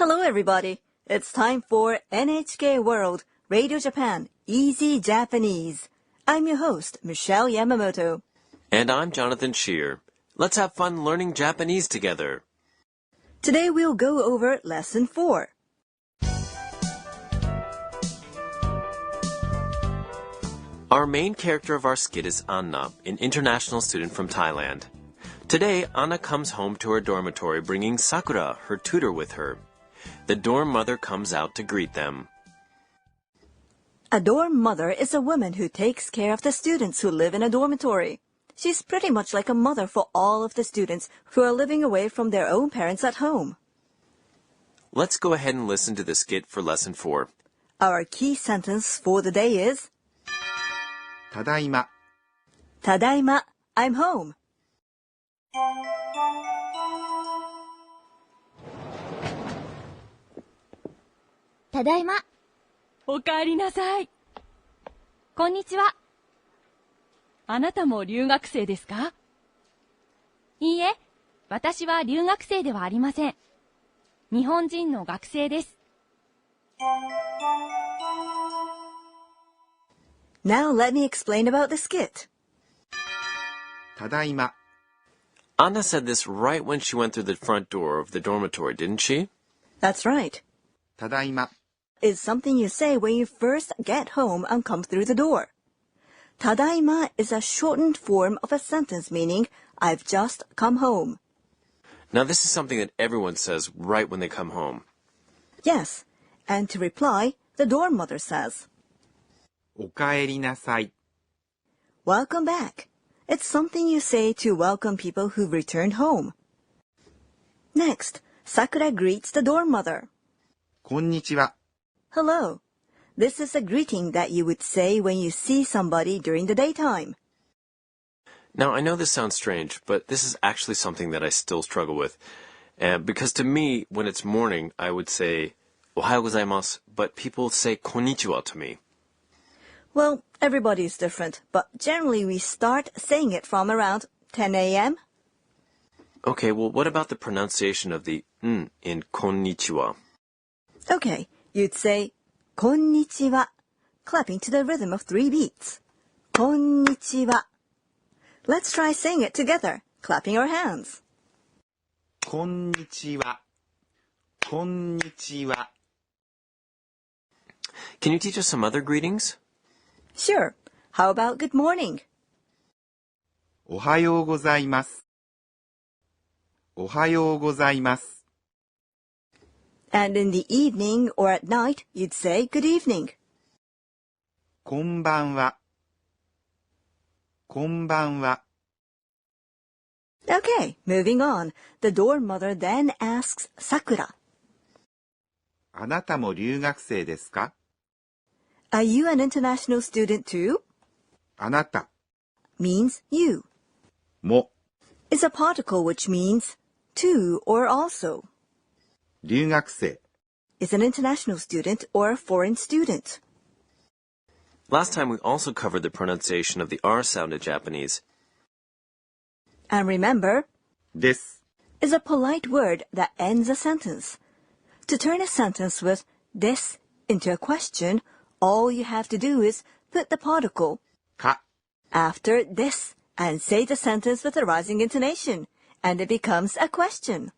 Hello, everybody. It's time for NHK World Radio Japan Easy Japanese. I'm your host, Michelle Yamamoto. And I'm Jonathan Shear. Let's have fun learning Japanese together. Today we'll go over Lesson 4. Our main character of our skit is Anna, an international student from Thailand. Today, Anna comes home to her dormitory bringing Sakura, her tutor, with her. The dorm mother comes out to greet them. A dorm mother is a woman who takes care of the students who live in a dormitory. She's pretty much like a mother for all of the students who are living away from their own parents at home. Let's go ahead and listen to the skit for Lesson 4. Our key sentence for the day is ただいま Tadaima, I'm home. Tadaima. おかえりなさい。こんにちは。あなたも留学生ですか？いいえ、私は留学生ではありません。日本人の学生です。Now let me explain about the skit. ただいま Anna said this right when she went through the front door of the dormitory, didn't she? That's right. ただいま Is something you say when you first get home and come through the door. Tadaima is a shortened form of a sentence meaning I've just come home. Now this is something that everyone says right when they come home. Yes, and to reply, the dorm mother says, おかえりなさい Welcome back. It's something you say to welcome people who've returned home. Next, Sakura greets the dorm mother. こんにちは Hello. This is a greeting that you would say when you see somebody during the daytime. Now, I know this sounds strange, but this is actually something that I still struggle with. Because to me, when it's morning, I would say, おはようございます, but people say こんにちは to me. Well, everybody is different, but generally we start saying it from around 10 a.m. Okay, well, what about the pronunciation of the in こんにちは? Okay, you'd say こんにちは, clapping to the rhythm of 3 beats. こんにちは. Let's try saying it together, clapping our hands. こんにちはこんにちは Can you teach us some other greetings? Sure. How about good morning? おはようございますおはようございます And in the evening or at night, you'd say good evening. こんばんはこんばんは Okay, moving on. The dorm mother then asks Sakura, あなたも留学生ですか Are you an international student too? あなた Means you. も Is a particle which means to or also. 留学生 Is an international student or a foreign student. Last time we also covered the pronunciation of the R sound in Japanese. And remember, です is a polite word that ends a sentence. To turn a sentence with this into a question, all you have to do is put the particle か after this and say the sentence with a rising intonation, and it becomes a question.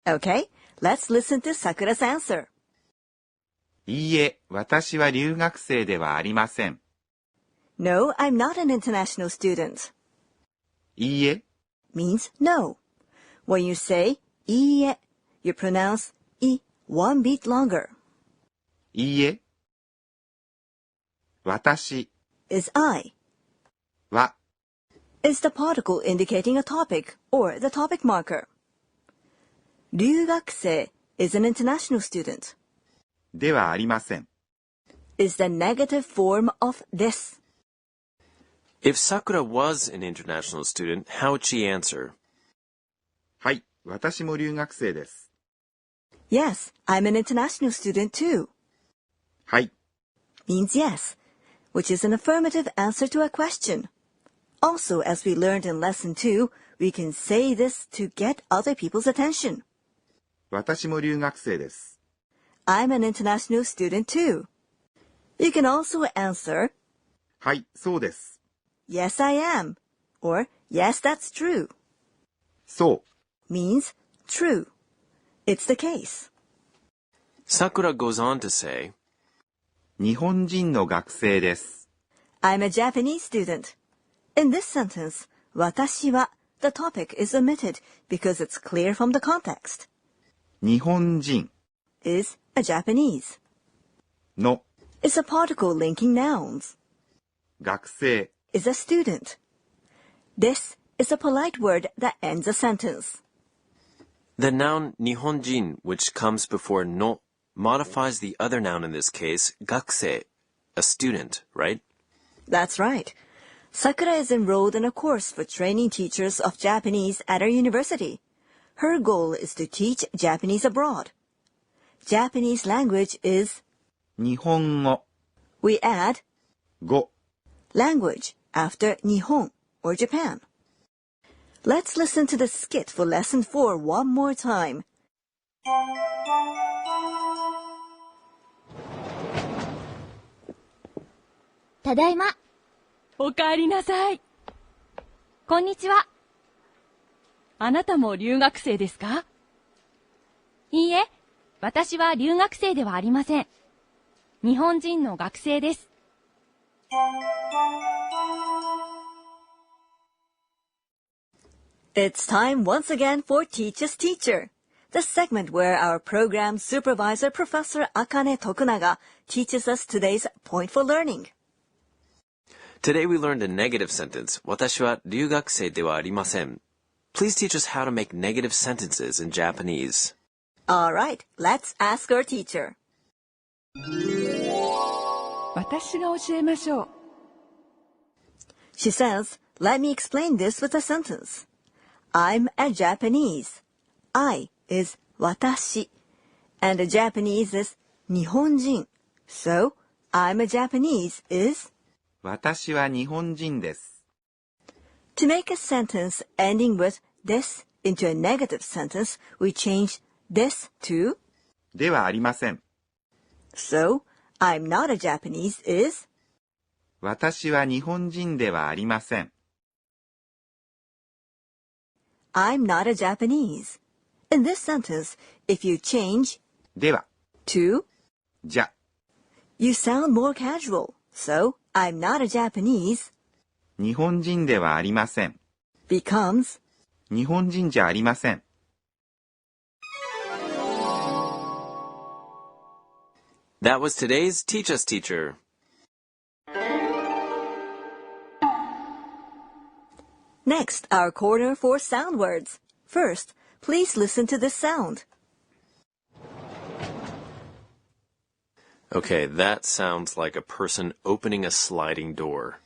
Okay, let's listen to Sakura's answer. いいえ私は留学生ではありません No, I'm not an international student. いいえ Means no. When you say いいえ, you pronounce I one beat longer. いいえ私 Is I. は Is the particle indicating a topic or the topic marker. 留学生 is an international student. ではありません Is the negative form of this. If Sakura was an international student, how would she answer? はい私も留学生です Yes, I'm an international student too. はい Means yes, which is an affirmative answer to a question. Also, as we learned in Lesson 2, we can say this to get other people's attention. 私も留学生です。I'm an international student too. You can also answer, はい、そうです。Yes, I am, or Yes, that's true. そう。 means true. It's the case. Sakura goes on to say, 日本人の学生です。I'm a Japanese student. In this sentence, 私は the topic is omitted because it's clear from the context. 日本人 Is a Japanese. の Is a particle linking nouns. 学生 Is a student. This is a polite word that ends a sentence. the noun 日本人, which comes before no, modifies the other noun in this case, 学生, a student, right? That's right. Sakura is enrolled in a course for training teachers of Japanese at her university. Her goal is to teach Japanese abroad. Japanese language is, 日本語 we add 語 language after Nihon or Japan. Let's listen to the skit for lesson 4 one more time. ただいま。おかえりなさい。こんにちは。あなたも留学生ですか？いいえ、私は留学生ではありません。日本人の学生です。It's time once again for Teacher's Teacher, the segment where our program supervisor, Professor Akane Tokunaga, teaches us today's point for learning. Today we learned a negative sentence, 私は留学生ではありません. Please teach us how to make negative sentences in Japanese. All right, let's ask our teacher. 私が教えましょう。She says, let me explain this with a sentence. I'm a Japanese. I is 私. And a Japanese is 日本人. So, I'm a Japanese is 私は日本人です。 To make a sentence ending with this into a negative sentence, we change this to ではありません。 So, I'm not a Japanese is 私は日本人ではありません。 I'm not a Japanese. In this sentence, if you change では to, じゃ you sound more casual. So, I'm not a Japanese 日本人ではありません。 becomes 日本人じゃありません。 That was today's Teach Us Teacher. Next, our corner for sound words. First, please listen to this sound. Okay, that sounds like a person opening a sliding door.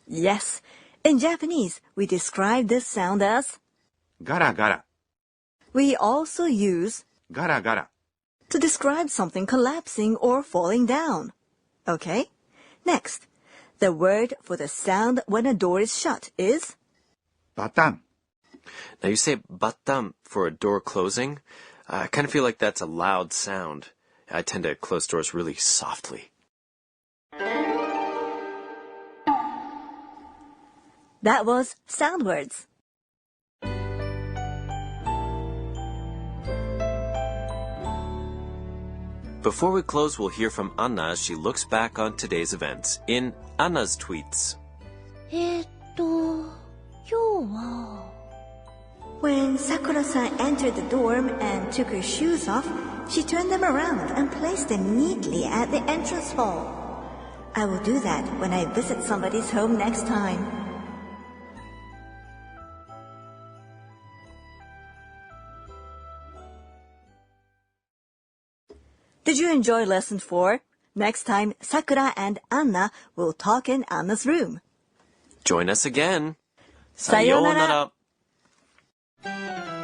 Yes, in Japanese, we describe this sound as ガラガラ we also use ガラガラ to describe something collapsing or falling down. Okay? Next, the word for the sound when a door is shut is バタン Now you say battan for a door closing. I kind of feel like that's a loud sound. I tend to close doors really softly. That was sound words. Before we close, we'll hear from Anna as she looks back on today's events in Anna's tweets. 今日は When Sakura-san entered the dorm and took her shoes off, she turned them around and placed them neatly at the entrance hall. I will do that when I visit somebody's home next time. Did you enjoy lesson 4? Next time, Sakura and Anna will talk in Anna's room. Join us again. さようなら。さようなら。